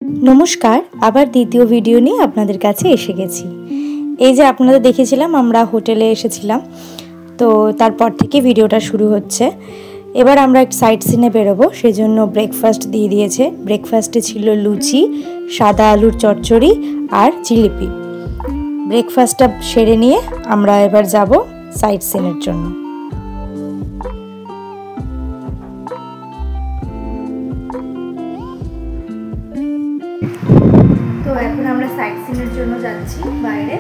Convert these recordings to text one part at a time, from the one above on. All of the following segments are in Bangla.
নমস্কার, আবার দ্বিতীয় ভিডিও নিয়ে আপনাদের কাছে এসে গেছি। এই যে আপনাদের দেখেছিলাম আমরা হোটেলে এসেছিলাম, তো তারপর থেকে ভিডিওটা শুরু হচ্ছে। এবার আমরা একটা সাইট সিনে বেরোবো, সেজন্য ব্রেকফাস্ট দিয়ে দিয়েছে। ব্রেকফাস্টে ছিল লুচি, সাদা আলুর চচ্চড়ি আর জিলিপি। ব্রেকফাস্টটা সেরে নিয়ে আমরা এবার যাব সাইট সিনের জন্য। তো এখন আমরা সাইট সিনের জন্য যাচ্ছি বাইরে।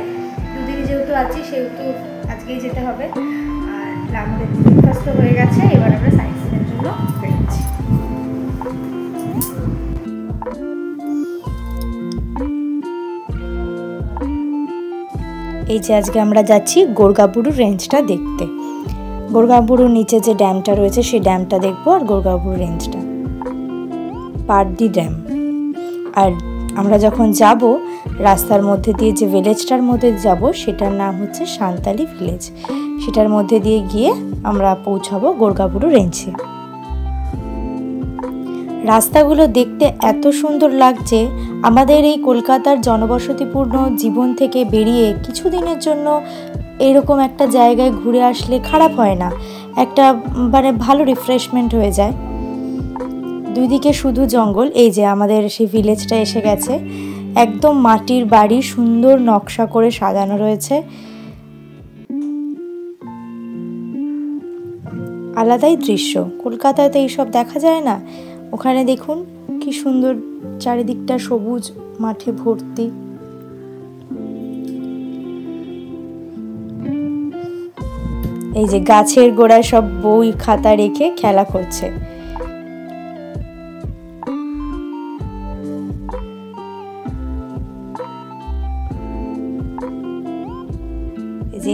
দুদিন যেহেতু আছি সেহেতু আজকেই যেতে হবে। আর আমাদের ব্রেকফাস্ট তো হয়ে গেছে, এবার আমরা সাইট সিনের জন্য বেরোচ্ছি। এই যে আজকে আমরা যাচ্ছি গোরগাবুরু রেঞ্জটা দেখতে। গোরগাবুরুর নিচে যে ড্যামটা রয়েছে সেই ড্যামটা দেখবো, আর গোরগাবুরু রেঞ্জটা, পারদি ড্যাম। আর আমরা যখন যাব রাস্তার মধ্যে দিয়ে যে ভিলেজটার মধ্যে যাব সেটার নাম হচ্ছে সান্তালি ভিলেজ। সেটার মধ্যে দিয়ে গিয়ে আমরা পৌঁছাবো গোরগাবুরু রেঞ্জে। রাস্তাগুলো দেখতে এত সুন্দর লাগছে। আমাদের এই কলকাতার জনবসতিপূর্ণ জীবন থেকে বেরিয়ে কিছুদিনের জন্য এরকম একটা জায়গায় ঘুরে আসলে খারাপ হয় না, একটা মানে ভালো রিফ্রেশমেন্ট হয়ে যায়। দুই দিকে শুধু জঙ্গল। এই যে আমাদের সেই ভিলেজটা এসে গেছে, একদম মাটির বাড়ি, সুন্দর নকশা করে সাজানো রয়েছে। আলাদাই দৃশ্য, কলকাতায় তো এইসব দেখা যায় না। ওখানে দেখুন কি সুন্দর, চারিদিকটা সবুজ মাঠে ভর্তি। এই যে গাছের গোড়ায় সব বই খাতা রেখে খেলা করছে।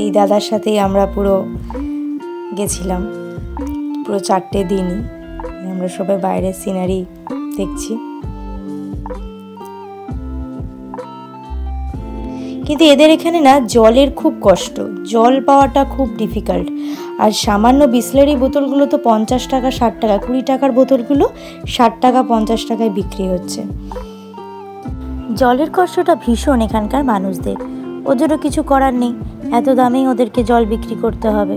এই দাদার সাথেই আমরা পুরো গেছিলাম, পুরো 4টে দিনই আমরা সবাই বাইরের সিনারি দেখছি। কিন্তু এদের এখানে না জলের খুব কষ্ট, জল পাওয়াটা খুব ডিফিকাল্ট। আর সামান্য বিসলারি বোতলগুলো তো 50 টাকা 60 টাকা, 20 টাকার বোতলগুলো 60 টাকা 50 টাকায় বিক্রি হচ্ছে। জলের কষ্টটা ভীষণ এখানকার মানুষদের, ওদেরও কিছু করার নেই, এত দামেই ওদেরকে জল বিক্রি করতে হবে।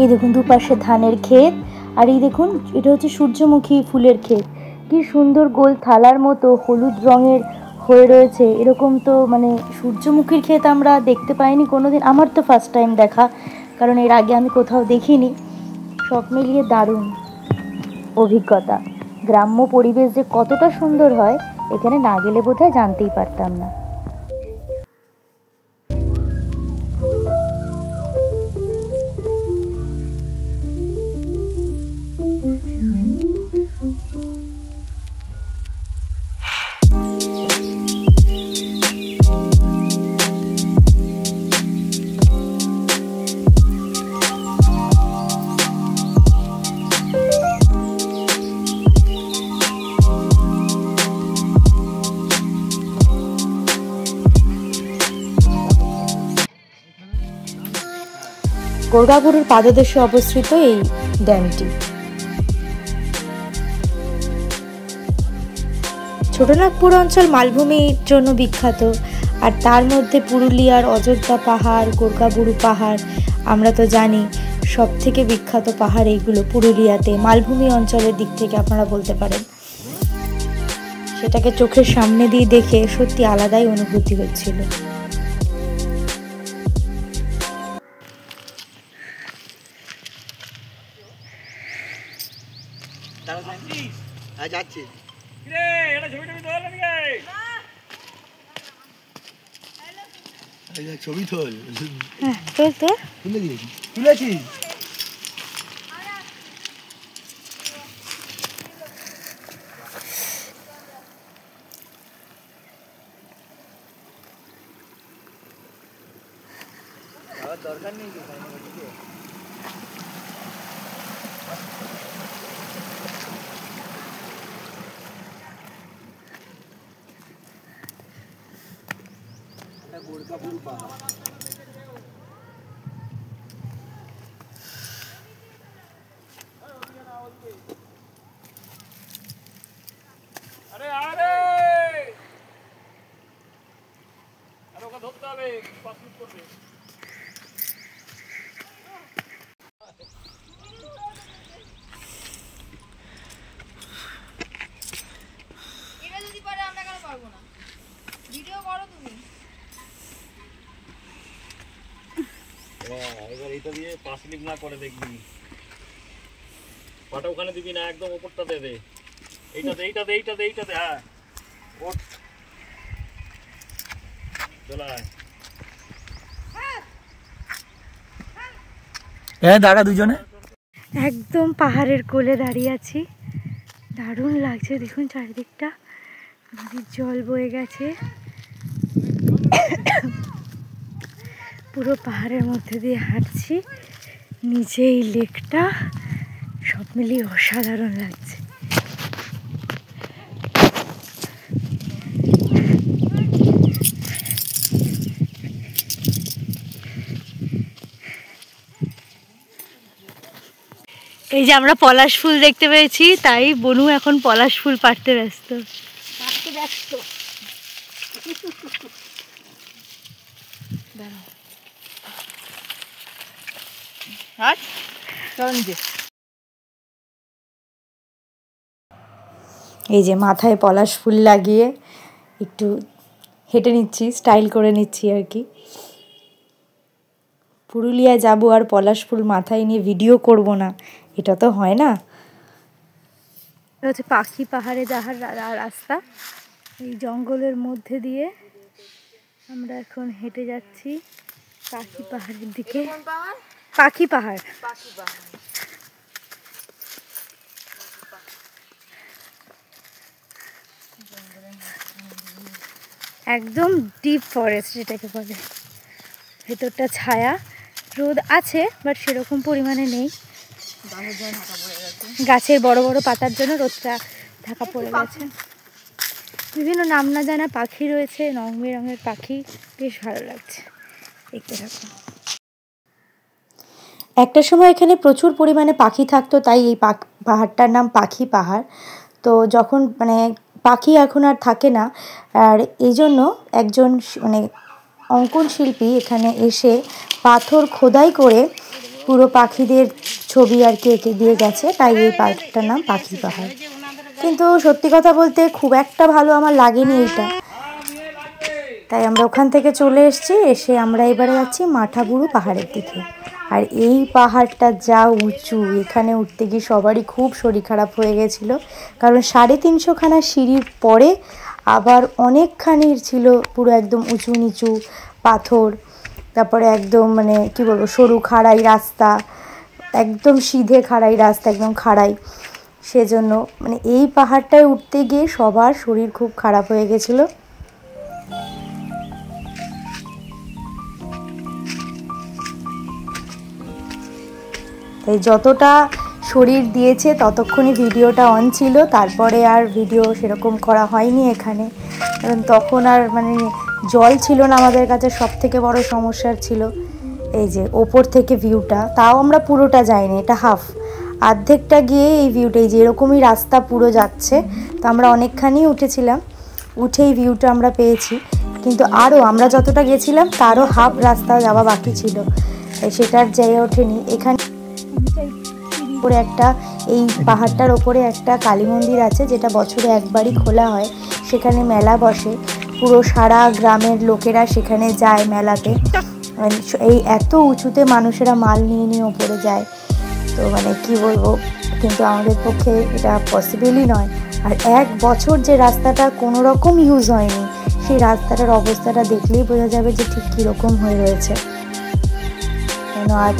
এই দেখুন দুপাশে ধানের ক্ষেত, আর এই দেখুন এটা হচ্ছে সূর্যমুখী ফুলের ক্ষেত। কি সুন্দর গোল থালার মতো হলুদ রঙের হয়ে রয়েছে। এরকম তো মানে সূর্যমুখীর ক্ষেত আমরা দেখতে পাইনি কোনোদিন, আমার তো ফার্স্ট টাইম দেখা, কারণ এর আগে আমি কোথাও দেখিনি। সব মিলিয়ে দারুণ অভিজ্ঞতা। গ্রাম্য পরিবেশ যে কতটা সুন্দর হয় এখানে না গেলে বোধহয় জানতেই পারতাম না। গোরগাবুরুর পাদদেশে অবস্থিত এই ড্যামটি। ছোটনাগপুর অঞ্চল মালভূমির জন্য বিখ্যাত, আর তার মধ্যে পুরুলিয়ার অযোধ্যা পাহাড়, গোরগাবুরু পাহাড়। আমরা তো জানি সব থেকে বিখ্যাত পাহাড় এইগুলো পুরুলিয়াতে, মালভূমি অঞ্চলের দিক থেকে আপনারা বলতে পারেন। সেটাকে চোখের সামনে দিয়ে দেখে সত্যি আলাদাই অনুভূতি হচ্ছিল। ছবি তোল, তুলেছি। দরকার নেই কি গোরকাপুর পাহাড়। আরে আরে আর ওকে ধরতে হবে, পাসমিট করবে। এটা যদি পারে আমরা কেন পারবো না? ভিডিও করো তুমি। এবার এইটা দিয়ে পা স্লিপ না করে দেখবি, পাটা ওখানে দিবি না, একদম উপরটা দে দে, এইটাতে এইটাতে এইটাতে এইটাতে। হ্যাঁ ওঠ, চলে আয়। হ্যাঁ দাঁড়া দুজনে। একদম পাহাড়ের কোলে দাঁড়িয়ে আছি, দারুণ লাগছে। দেখুন চারিদিকটা নদীর জল বয়ে গেছে, পুরো পাহাড়ের মধ্যে দিয়ে হাঁটছি, নিচে এই লেকটা, সব মিলিয়ে অসাধারণ লাগছে। এই যে আমরা পলাশ ফুল দেখতে পেয়েছি, তাই বনু এখন পলাশ ফুল পাড়তে ব্যস্ত। এই যে মাথায় পলাশ ফুল লাগিয়ে একটু হেঁটে নিচ্ছি, স্টাইল করে নিচ্ছি আর কি। পুরুলিয়ায় যাবো আর পলাশ ফুল মাথায় নিয়ে ভিডিও করব না, এটা তো হয় না। এটা হচ্ছে পাখি পাহাড়ে যাওয়ার রাস্তা। এই জঙ্গলের মধ্যে দিয়ে আমরা এখন হেঁটে যাচ্ছি পাখি পাহাড়ের দিকে। পাখি পাহাড়, একদম ডিপ ফরেস্ট যেটাকে বলে। ভেতরটা ছায়া, রোদ আছে বাট সেরকম পরিমাণে নেই, গাছের বড় বড় পাতার জন্য রোদটা ঢাকা পড়ে গেছে। বিভিন্ন নাম না জানা পাখি রয়েছে, রং বেরঙের পাখি, বেশ ভালো লাগছে দেখতে থাকুন। একটা সময় এখানে প্রচুর পরিমাণে পাখি থাকতো, তাই এই পাহাড়টার নাম পাখি পাহাড়। তো যখন মানে পাখি এখন আর থাকে না, আর এই জন্য একজন মানে অঙ্কন শিল্পী এখানে এসে পাথর খোদাই করে পুরো পাখিদের ছবি আর কি এঁকে দিয়ে গেছে, তাই এই পাহাড়টার নাম পাখি পাহাড়। কিন্তু সত্যি কথা বলতে খুব একটা ভালো আমার লাগেনি এইটা, তাই আমরা ওখান থেকে চলে এসেছি। এসে আমরা এবারে যাচ্ছি মাঠাবুরু পাহাড়ের দিকে। আর এই পাহাড়টা যা উঁচু, এখানে উঠতে গিয়ে সবারই খুব শরীর খারাপ হয়ে গেছিলো, কারণ 350 খানা সিঁড়ির পরে আবার অনেকখানির ছিল পুরো একদম উঁচু নিচু পাথর, তারপরে একদম মানে কি বলবো সরু খাড়াই রাস্তা, একদম সিধে খাড়াই রাস্তা, একদম খাড়াই। সেজন্য মানে এই পাহাড়টায় উঠতে গিয়ে সবার শরীর খুব খারাপ হয়ে গেছিলো। তাই যতটা শরীর দিয়েছে ততক্ষণই ভিডিওটা অন ছিল, তারপরে আর ভিডিও সেরকম করা হয়নি এখানে, কারণ তখন আর মানে জল ছিল না আমাদের কাছে, সব থেকে বড় সমস্যার ছিল। এই যে ওপর থেকে ভিউটা, তাও আমরা পুরোটা যাইনি, এটা হাফ, অর্ধেকটা গিয়ে এই ভিউটা, এই যে এরকমই রাস্তা পুরো যাচ্ছে, তো আমরা অনেকখানি উঠেছিলাম, উঠেই ভিউটা আমরা পেয়েছি। কিন্তু আরও আমরা যতটা গেছিলাম তারও হাফ রাস্তা যাওয়া বাকি ছিল, সেটার জায়গা ওঠেনি। এখানে উপরে একটা, এই পাহাড়টার ওপরে একটা কালী মন্দির আছে, যেটা বছরে একবারই খোলা হয়, সেখানে মেলা বসে, পুরো সারা গ্রামের লোকেরা সেখানে যায় মেলাতে। এই এত উঁচুতে মানুষেরা মাল নিয়ে নিয়ে ওপরে যায়, তো মানে কি বলবো, কিন্তু আমাদের পক্ষে এটা পসিবলই নয়। আর 1 বছর যে রাস্তাটা কোনো রকম ইউজ হয়নি, সেই রাস্তাটার অবস্থাটা দেখলেই বোঝা যাবে যে ঠিক কীরকম হয়ে রয়েছে। কেন আর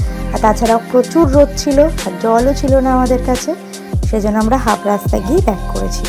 তাছাড়া প্রচুর রোদ ছিল আর জলও ছিল না আমাদের কাছে, সেজন্য আমরা হাফ রাস্তা গিয়ে ব্যাক করেছি।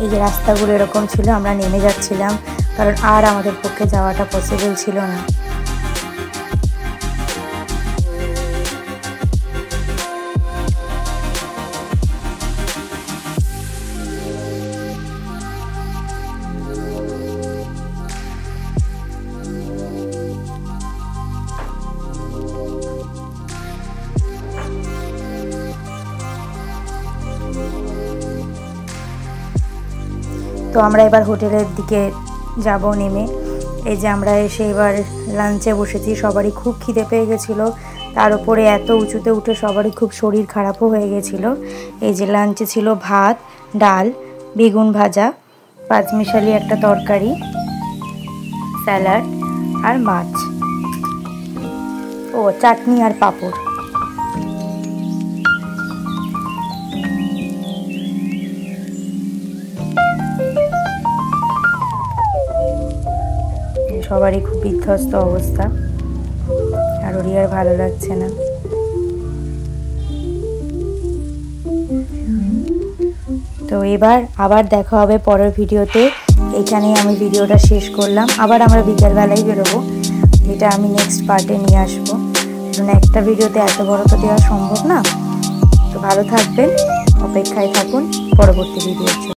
এই যে রাস্তাগুলো এরকম ছিল, আমরা নেমে যাচ্ছিলাম কারণ আর আমাদের পক্ষে যাওয়াটা পসিবল ছিল না। তো আমরা এবার হোটেলের দিকে যাব নেমে। এই যে আমরা এসে এবার লাঞ্চে বসেছি, সবারই খুব খিদে পেয়ে গেছিলো, তার উপরে এত উঁচুতে উঠে সবারই খুব শরীর খারাপও হয়ে গেছিলো। এই যে লাঞ্চে ছিল ভাত, ডাল, বেগুন ভাজা, পাঁচমিশালি একটা তরকারি, স্যালাড আর মাছ, ও চাটনি আর পাঁপড়। সবারই খুব বিধ্বস্ত অবস্থা, আর ওরই আর ভালো লাগছে না। তো এবার আবার দেখা হবে পরের ভিডিওতে। এখানেই আমি ভিডিওটা শেষ করলাম। আবার আমরা বিকেলবেলায় বেরোবো, যেটা আমি নেক্সট পার্টে নিয়ে আসবো, কারণ একটা ভিডিওতে এত বড় তো দেওয়া সম্ভব না। তো ভালো থাকবেন, অপেক্ষায় থাকুন পরবর্তী ভিডিওর জন্য।